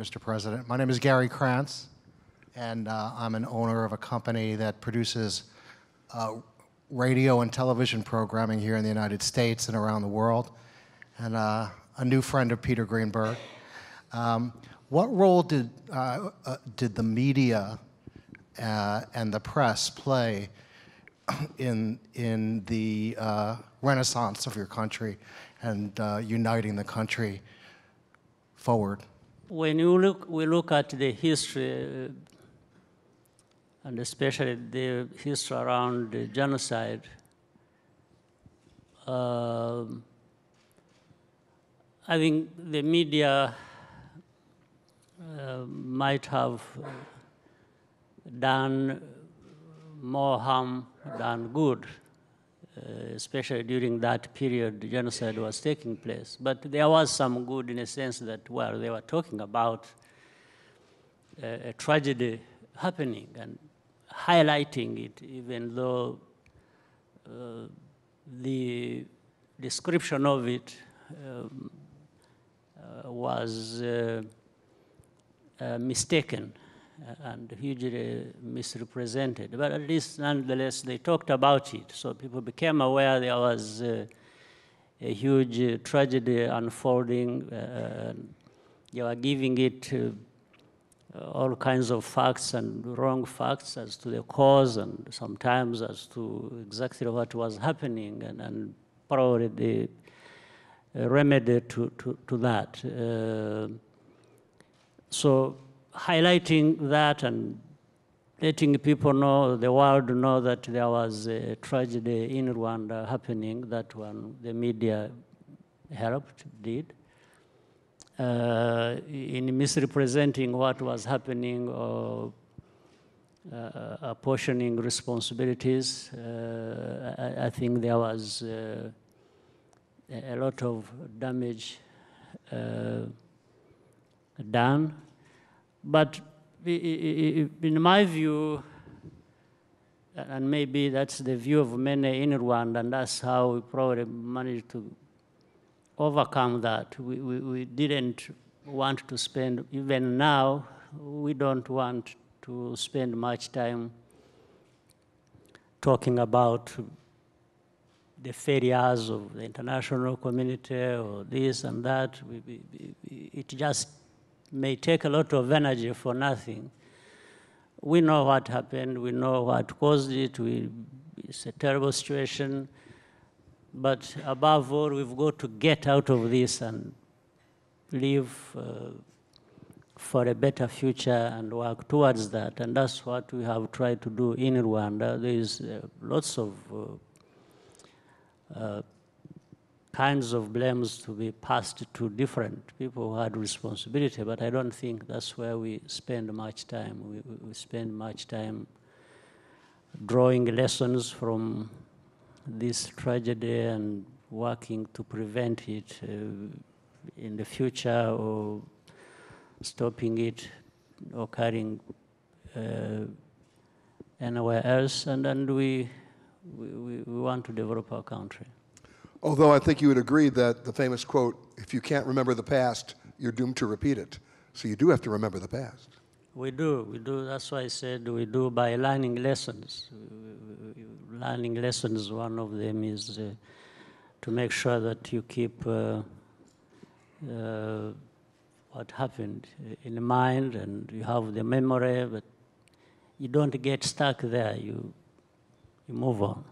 Mr. President. My name is Gary Krantz, and I'm an owner of a company that produces radio and television programming here in the United States and around the world, and a new friend of Peter Greenberg. What role did the media and the press play in the renaissance of your country and uniting the country forward? When we look at the history, and especially the history around the genocide, I think the media might have done more harm than good, especially during that period the genocide was taking place. But there was some good in a sense that, well, they were talking about a tragedy happening and highlighting it, even though the description of it was mistaken and hugely misrepresented. But at least, nonetheless, they talked about it. So people became aware there was a huge tragedy unfolding. They were giving it all kinds of facts and wrong facts as to the cause and sometimes as to exactly what was happening and probably the remedy to that. So highlighting that and letting people know, the world know that there was a tragedy in Rwanda happening, that one the media helped, did. In misrepresenting what was happening or apportioning responsibilities, I think there was a lot of damage done. But in my view, and maybe that's the view of many in Rwanda, and that's how we probably managed to overcome that. We didn't want to spend, even now, we don't want to spend much time talking about the failures of the international community or this and that. It just may take a lot of energy for nothing. We know what happened, we know what caused it, it's a terrible situation, but above all, we've got to get out of this and live for a better future and work towards that, and that's what we have tried to do in Rwanda. There is lots of kinds of blames to be passed to different people who had responsibility, but I don't think that's where we spend much time. We spend much time drawing lessons from this tragedy and working to prevent it in the future or stopping it occurring anywhere else, and we want to develop our country. Although I think you would agree that the famous quote, if you can't remember the past, you're doomed to repeat it. So you do have to remember the past. We do. That's why I said we do by learning lessons. Learning lessons, one of them is to make sure that you keep what happened in mind and you have the memory, but you don't get stuck there. You move on.